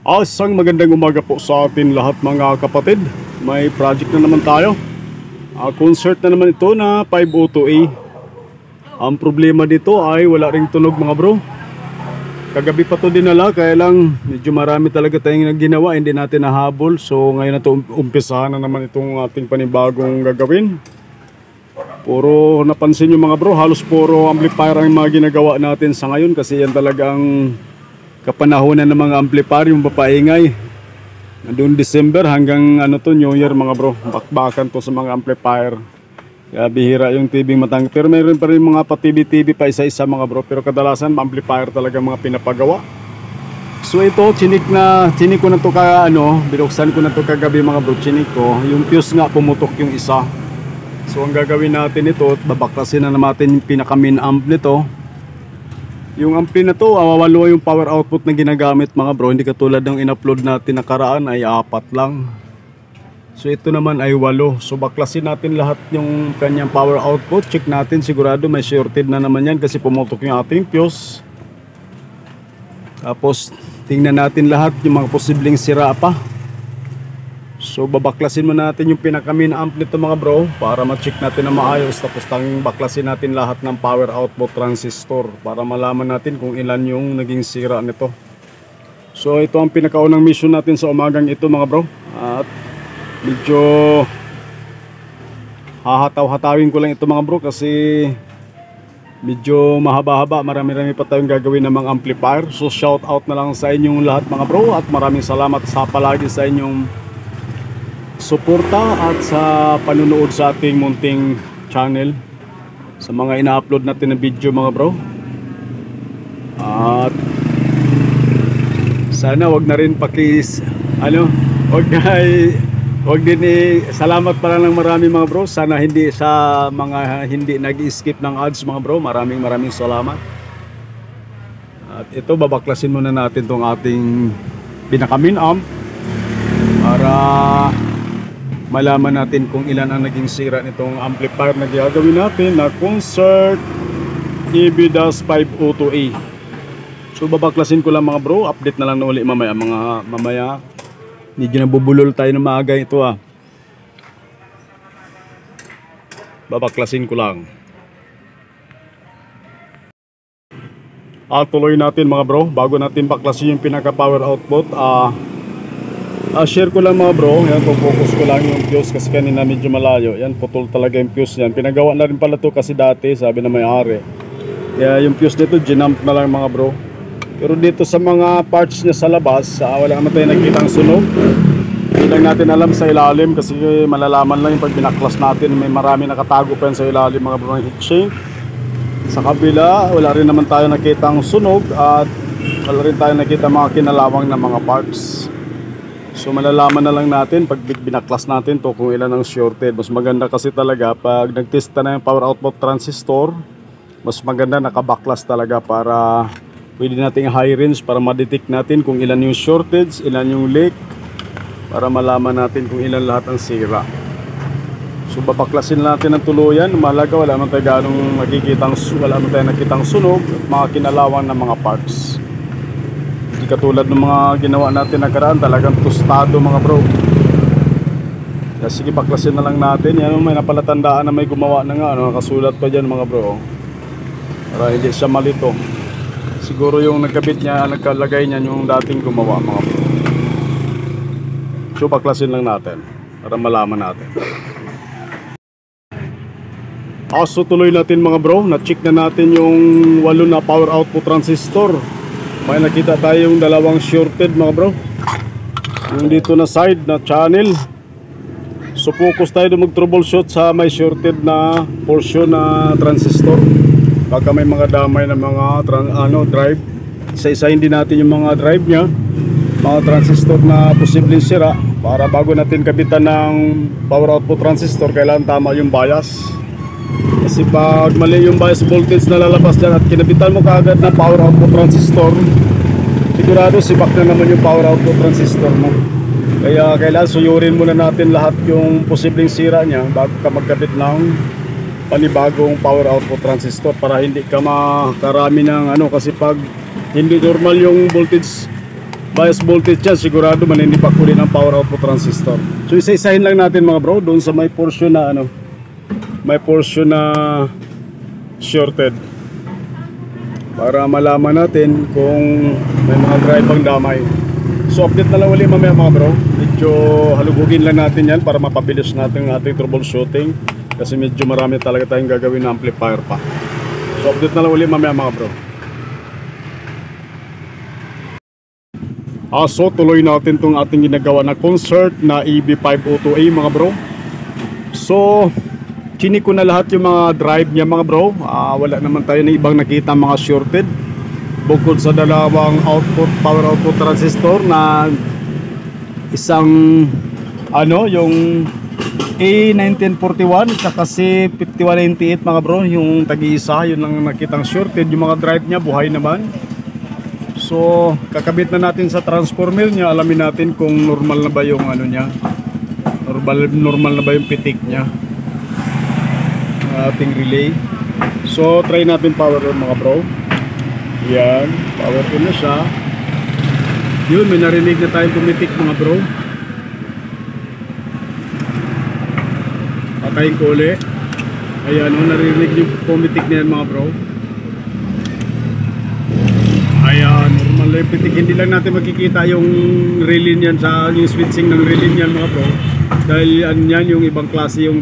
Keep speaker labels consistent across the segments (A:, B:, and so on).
A: Isang magandang umaga po sa atin lahat mga kapatid. May project na naman tayo. Concert na naman ito na 502A. Ang problema dito ay wala ring tunog mga bro. Kagabi pa to dinala, kaya lang medyo marami talaga tayong ginawa, hindi natin nahabol. So ngayon na to umpisahan na naman itong ating panibagong gagawin. Puro napansin nyo mga bro, halos puro amplifier ang mga ginagawa natin sa ngayon. Kasi yan talagang kapanahonan ng mga amplifier, yung papaingay. Doon December hanggang New Year mga bro, bakbakan to sa mga amplifier. Kaya bihira yung TV matang. Pero mayroon pa rin mga pa-TV pa isa-isa mga bro. Pero kadalasan amplifier talaga mga pinapagawa. So ito, chinik ko na to binuksan ko na to kagabi mga bro, chinik ko. Yung fuse nga pumutok yung isa. So ang gagawin natin ito, babaklasin na natin yung pinaka-main amp nito. Yung ampli na to, walo yung power output na ginagamit mga bro. Hindi katulad ng in-upload natin nakaraan ay 4 lang. So ito naman ay 8. So baklasin natin lahat yung kanyang power output. Check natin, sigurado may shorted na naman yan kasi pumutok yung ating fuse. Tapos tingnan natin lahat yung mga posibleng sira pa. So babaklasin mo natin yung pinaka-main amp nito mga bro para ma-check natin na maayos. Tapos tanging baklasin natin lahat ng power output transistor para malaman natin kung ilan yung naging sira nito. So ito ang pinakaunang mission natin sa umagang ito mga bro. At medyo hahataw-hatawin ko lang ito mga bro kasi medyo mahaba-haba, marami-rami pa tayong gagawin ng mga amplifier. So shout out na lang sa inyong lahat mga bro at maraming salamat sa palagi sa inyong suporta at sa panunood sa ating munting channel, sa mga ina-upload natin na video mga bro. At sana wag na rin wag din salamat para ng marami mga bro. Sana hindi sa mga hindi nag-skip ng ads mga bro, maraming salamat. At ito, babaklasin muna natin tong ating pinaka-main amp para malaman natin kung ilan ang naging sira nitong amplifier na gagawin natin na Concert EB-502A. So babaklasin ko lang mga bro, update na lang na uli mamaya. Medyo nabubulol tayo ng maaga ito babaklasin ko lang. Tuloy natin mga bro, bago natin baklasin yung pinaka power output. Share ko lang mga bro, yan, focus ko lang yung fuse kasi kanina medyo malayo. Yan, putol talaga yung fuse yan. Pinagawa na rin pala to kasi dati, sabi na may-ari. Kaya yung fuse nito, ginamp na lang mga bro. Pero dito sa mga parts niya sa labas, wala naman tayo nakikitang sunog. Hindi lang natin alam sa ilalim kasi malalaman lang yung pag binaklas natin. May marami nakatago pa yan sa ilalim mga bro ng heatsink. Sa kabila, wala rin naman tayo nakitang sunog at wala rin tayo nakita mga kinalawang na mga parts. So malalaman na lang natin pag binaklas natin to kung ilan ang shorted. Mas maganda kasi talaga pag nagtesta na yung power output transistor, mas maganda nakabaklas talaga para pwede nating high range para ma-detect natin kung ilan yung shortage, ilan yung leak, para malaman natin kung ilan lahat ang sira. So babaklasin natin ng tuluyan. Mahalaga, wala naman tayo nakikitang sunog at mga kinalawan ng mga parts. Katulad ng mga ginawa natin nakaraan, talagang tostado mga bro. Kaya sige, baklasin na lang natin. Yan, may napalatandaan na may gumawa na nga, nakasulat pa dyan mga bro, para hindi siya malito. Siguro yung nagkabit niya, nagkalagay niya yung dating gumawa mga bro. So baklasin lang natin para malaman natin. So tuloy natin mga bro, na-check na natin yung 8 na power output transistor. May nakita tayong dalawang shorted mga bro, yung dito na side na channel. So focus tayo mag troubleshoot sa may shorted na portion na transistor. Baka may mga damay na mga drive. Isa-isahin din natin yung mga drive nya, mga transistor na posibleng sira, para bago natin kabitan ng power output transistor, kailangan tama yung bias. Kasi pag mali yung bias voltage na lalabas dyan at kinabitan mo kaagad na power output transistor, sigurado sibak na naman yung power output transistor mo. Kaya kailangan suyurin muna natin lahat yung posibleng sira niya bago ka magkabit ng panibagong power output transistor, para hindi ka makarami ng kasi pag hindi normal yung voltage bias voltage yan, sigurado maninipak ulit ng power output transistor. So isa-isahin lang natin mga bro doon sa may portion na ano, may portion na shorted, para malaman natin kung may mga drive ang damay. So update na lang ulit mamaya mga bro. Medyo halugugin lang natin yan para mapabilis natin ang ating troubleshooting, kasi medyo marami talaga tayong gagawin na amplifier pa. So update na lang ulit mamaya mga bro. So tuloy natin itong ating ginagawa na concert na EB502A mga bro. So chinik ko na lahat yung mga drive niya mga bro. Wala naman tayo na ibang nakita mga shorted, bukod sa dalawang power output transistor na isang ano, yung A1941 tsaka si 5198 mga bro, yung tag-iisa, yun lang nakitang shorted. Yung mga drive niya buhay naman. So kakabit na natin sa transformer niya, alamin natin kung normal na ba yung ano niya, normal na ba yung pitik niya, ating relay. So try natin power on mga bro. Yan, power on na siya. Yun, may narinig na tayong pumitik mga bro. Patayin ko ulit. Ayan o, narinig yung pumitik na yan mga bro. Ayan, normal na yung pitik. Hindi lang natin makikita yung relay niyan sa yung switching ng relay niyan mga bro, dahil yan yung ibang klase yung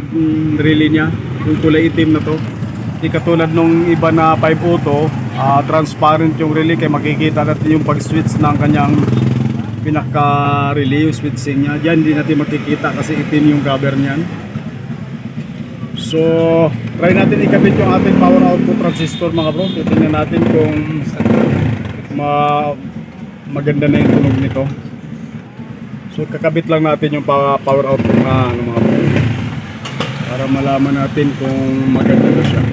A: relay niya, yung kulay itim na to. Hindi katulad nung iba na 502, transparent yung relay, kaya makikita natin yung pag-switch ng kanyang pinaka-relay, yung switching niya. Diyan hindi natin makikita kasi itim yung cover niyan. So try natin ikabit yung ating power output transistor mga bro. Titingnan natin kung maganda na yung tunog nito. So kakabit lang natin yung power output na ano mga bro, para malaman natin kung maganda na siya.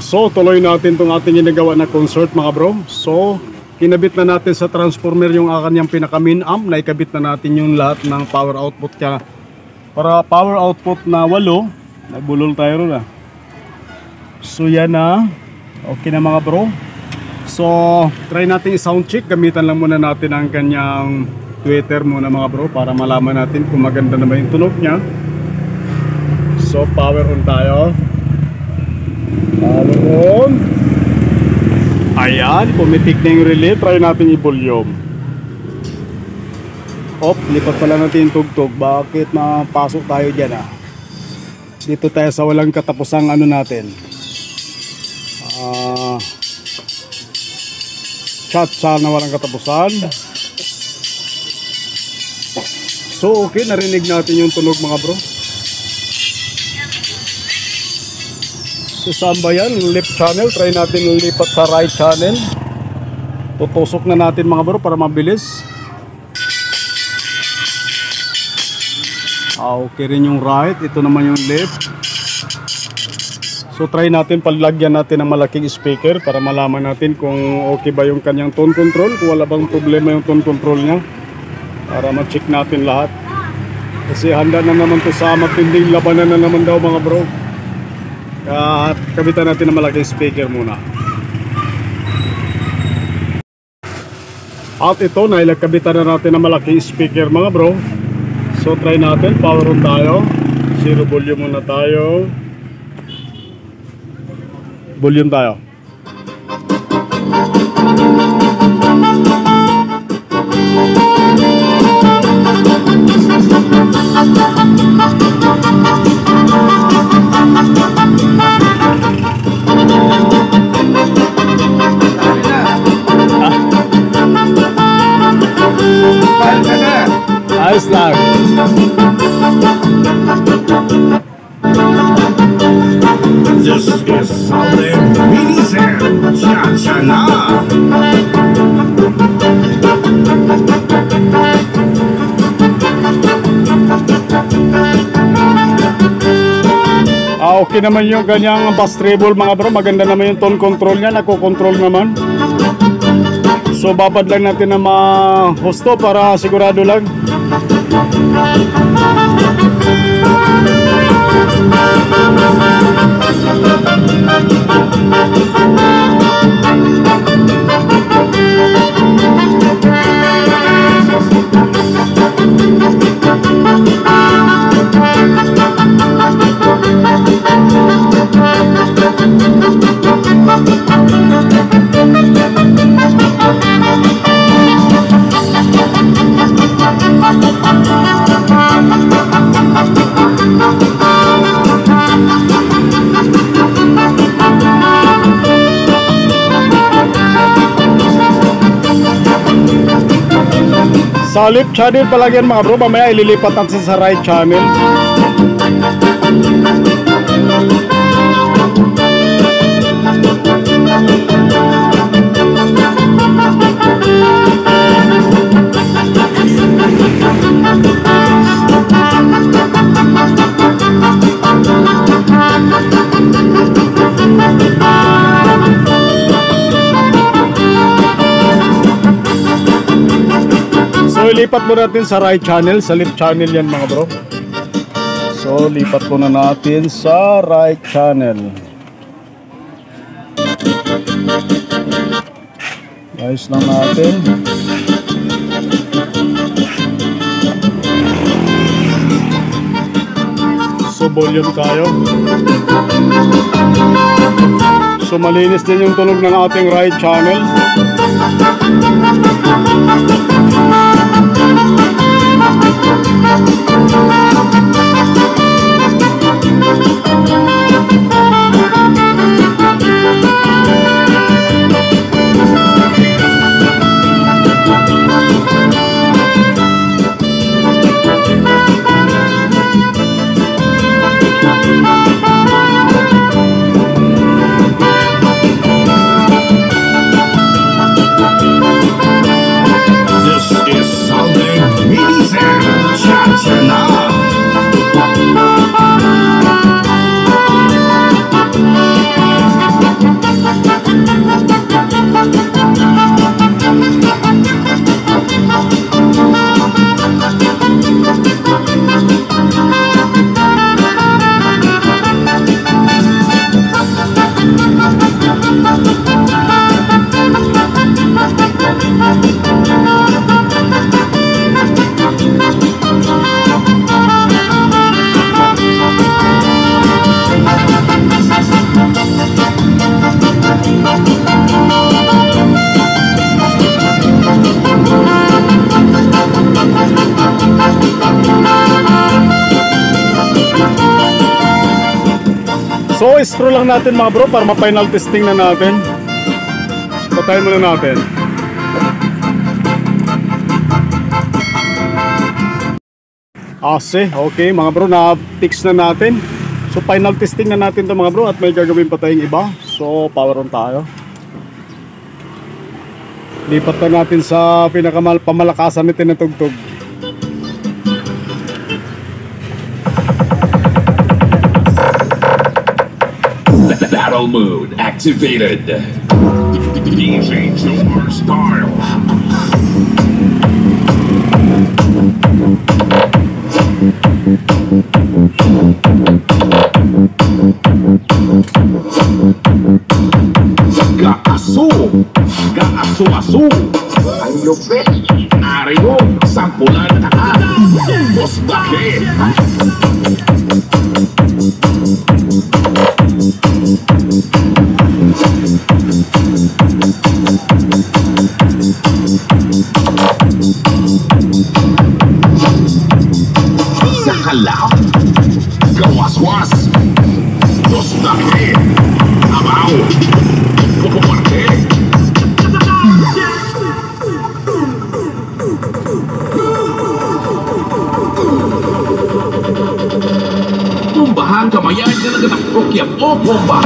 A: So tuloy natin tong ating ginagawa na concert mga bro. So kinabit na natin sa transformer yung kanyang pinaka main amp, na ikabit na natin yung lahat ng power output niya. Para power output na 8, nagbulol tayo ron ah. So yan na, okay na mga bro. So try natin i-sound check, gamitan lang muna natin ang kanyang tweeter muna mga bro, para malaman natin kung maganda na ba yung tunog niya. So power on tayo. Power on. Ayan, pumitik na yung relay. Try natin i-volume. Lipat pala natin yung tugtog. Bakit mapasok tayo dyan ah? Dito tayo sa walang katapusang ano natin, chat na walang katapusan. So okay, narinig natin yung tunog mga bro. So saan ba yan? Left channel. Try natin lipat sa right channel. Tutusok na natin mga bro para mabilis. Okay rin yung right. Ito naman yung left. So try natin palagyan natin ng malaking speaker para malaman natin kung okay ba yung kanyang tone control, kung wala bang problema yung tone control niya, para ma-check natin lahat. Kasi handa na naman to sa matinding labanan na naman daw mga bro. At kabitan natin ng malaking speaker muna. At ito, nailagkabitan na natin ng malaking speaker mga bro. So try natin, power on tayo. Zero volume muna tayo. Volume tayo. Ayos lang.
B: This is solid reason. Cha-cha-na.
A: Okay naman yung kanyang bass treble mga bro. Maganda naman yung tone control niya. Nako-control naman. So babad lang natin na ma-husto para sigurado lang. Left channel palagi yan mga bro. Mamaya ililipat natin sa right channel. So ilipat mo natin sa right channel, sa left channel yan mga bro. So lipat mo na natin sa right channel. Ayos lang natin. So volume tayo. So malinis din yung tunog ng ating right channel. So screw lang natin mga bro para ma-final testing na natin. Patayin muna natin. Okay mga bro, na-fix na natin. So final testing na natin to mga bro at may gagawin pa tayong iba. So power on tayo. Lipat na natin sa pinakapamalakasan natin na tugtog.
C: Battle mode activated.
B: DJ Jomar style.
C: Gaaso-aso. Ang lupit. Ari mo, sampulan takan. Boss bakit? Sakala. Gawas-was. Boss bakit? Abaw. Pupuparte. Pumbahan kamayan ka nagtatakok yan o bomba.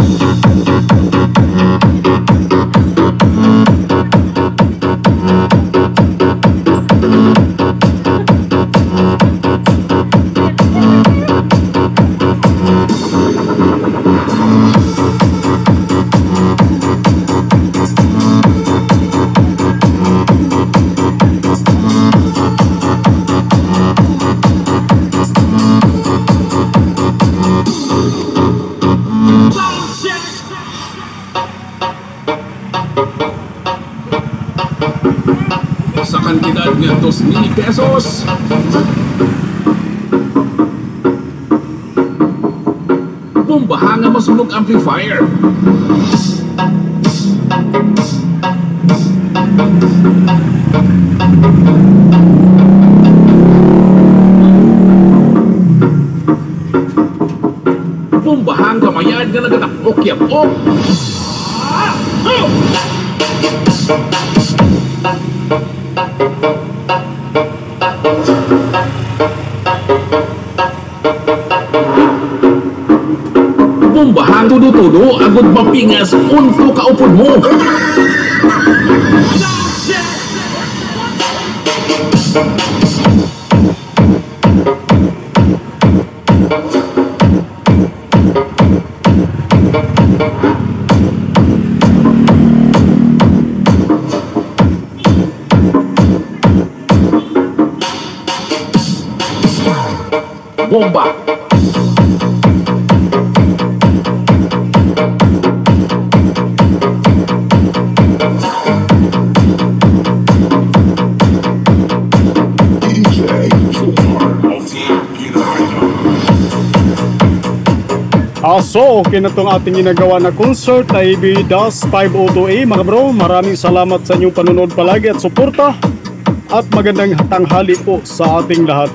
C: Sa kantidad ng 2,000 pesos. Pumbahan nga masunog amplifier. Pumbahan kamayan nga nagtatakok-yapok. Bombahan tudo-tudo agud mapingas unto kaupod mo. Bomba.
A: So, okay na itong ating ginagawa na concert na ABDAS 502A. Mga bro, maraming salamat sa inyong panonood palagi at suporta. At magandang tanghali po sa ating lahat.